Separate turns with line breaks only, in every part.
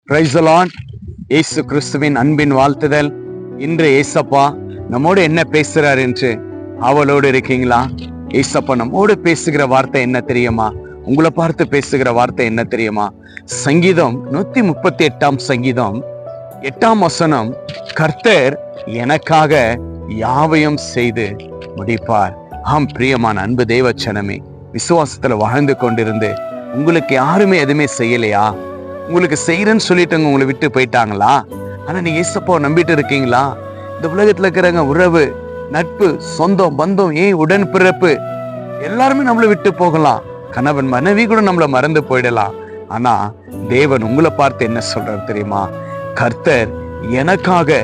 Price the Lord. இயேசு கிறிஸ்துவின் அன்பின் வாழ்த்துதல். இன்று ஏசப்பா நம்மோடு என்ன பேசுறார் என்று அவளோடு இருக்கீங்களா? ஏசப்பா நம்மோடு பேசுகிற வார்த்தை என்ன தெரியுமா? உங்களை பார்த்து பேசுகிற வார்த்தை என்ன தெரியுமா? சங்கீதம் 138 சங்கீதம் 8 வசனம், கர்த்தர் எனக்காக யாவையும் செய்து முடிப்பார். ஆம் பிரியமான அன்பு தேவச்சனமே, விசுவாசத்துல வாழ்ந்து கொண்டிருந்து உங்களுக்கு யாருமே எதுவுமே செய்யலையா? உங்களுக்கு செய்யறேன்னு சொல்லிட்டு உங்களை விட்டு போயிட்டாங்களா? ஆனா நீங்க ஏசப்பாவை நம்பிட்டு இருக்கீங்களா? இந்த உலகத்துல இருக்கிறவங்க உறவு, நட்பு, சொந்தம், பந்தம், உடன் பிறப்பு எல்லாருமே நம்மளை விட்டு போகலாம். கணவன் மனைவி கூட நம்மளை மறந்து போயிடலாம். ஆனா தேவன் உங்களை பார்த்து என்ன சொல்றாரு தெரியுமா? கர்த்தர் எனக்காக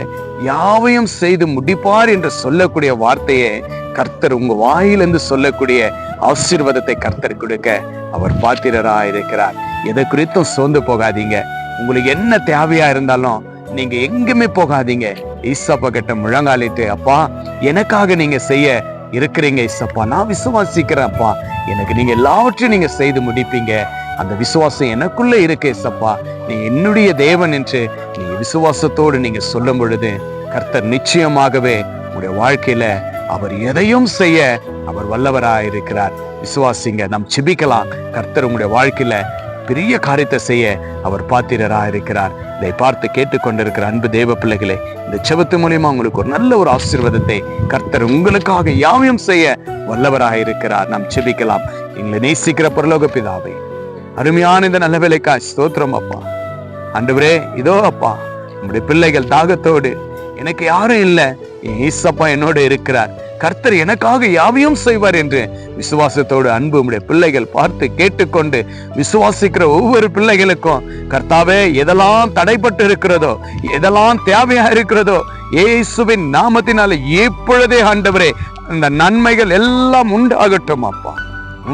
யாவையும் செய்து முடிப்பார் என்று சொல்லக்கூடிய வார்த்தையை கர்த்தர் உங்க வாயிலிருந்து சொல்லக்கூடிய ஆசீர்வாதத்தை கர்த்தர் கொடுக்க அவர் பாத்திரரா இருக்கிறார். எதை குறித்தும் சோர்ந்து போகாதீங்க. உங்களுக்கு என்ன தேவையா இருந்தாலும் நீங்க எங்குமே போகாதீங்க. ஏசப்பா கிட்ட முழங்காலிட்டு, அப்பா எனக்காக நீங்க செய்ய இருக்கிறீங்க ஏசப்பா, நான் விசுவாசிக்கிறேன் அப்பா, எனக்கு நீங்க எல்லாவற்றையும் நீங்க செய்து முடிப்பீங்க. அந்த விசுவாசம் எனக்குள்ள இருக்கு ஏசப்பா, நீ என்னுடைய தேவன் என்று நீங்க விசுவாசத்தோடு நீங்க சொல்லும் பொழுது கர்த்தர் நிச்சயமாகவே உங்களுடைய வாழ்க்கையில அவர் எதையும் செய்ய அவர் வல்லவராயிருக்கிறார். விசுவாசிங்க, நாம் செபிக்கலாம். கர்த்தர் உங்களுடைய வாழ்க்கையில பெரிய காரியத்தை செய்ய அவர் பாத்திரரா இருக்கிறார். இதை பார்த்து கேட்டுக்கொண்டிருக்கிற அன்பு தேவ பிள்ளைகளே, இந்த செபத்து மூலியமா உங்களுக்கு ஒரு நல்ல ஒரு ஆசீர்வாதத்தை கர்த்தர் உங்களுக்காக யாவையும் செய்ய வல்லவராக இருக்கிறார். நாம் செபிக்கலாம். எங்களை நேசிக்கிற பரலோக பிதாவே, அருமையான இந்த நல்ல வேலைக்காய் ஸ்தோத்திரம் அப்பா. ஆண்டவரே, இதோ அப்பா உங்களுடைய பிள்ளைகள் தாகத்தோடு, எனக்கு யாரும் இல்லை, ஏசப்பா என்னோடு இருக்கிறார், கர்த்தர் எனக்காக யாவையும் செய்வார் என்று விசுவாசத்தோடு அன்பு உடைய பிள்ளைகள் பார்த்து கேட்டுக்கொண்டு விசுவாசிக்கிற ஒவ்வொரு பிள்ளைகளுக்கும் கர்த்தாவே, எதெல்லாம் தடைப்பட்டு இருக்கிறதோ, எதெல்லாம் தேவையா இருக்கிறதோ, இயேசுவின் நாமத்தினால இப்பொழுதே ஆண்டவரே அந்த நன்மைகள் எல்லாம் உண்டாகட்டும் அப்பா,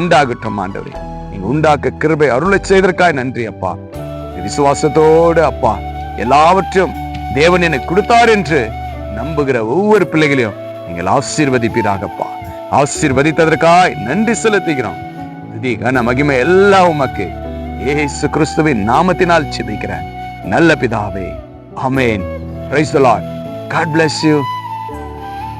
உண்டாகட்டும் ஆண்டவரே. நீங்க உண்டாக்க கிருபை அருளை செய்தற்காய் நன்றி அப்பா. விசுவாசத்தோடு அப்பா எல்லாவற்றையும் தேவன் எனக்கு கொடுத்தார் என்று நம்புகிற ஒவ்வொரு பிள்ளைகளையும் நீங்கள் ஆசீர்வதிப்பீராகப்பா. ஆசீர்வதித்ததற்காய் நன்றி செலுத்துகிறோம். கன மகிமை எல்லாம் உமக்கு இயேசு கிறிஸ்துவின் நாமத்தினால் ஜெபிக்கிறேன் நல்ல பிதாவே, amen. Praise the Lord. God bless you.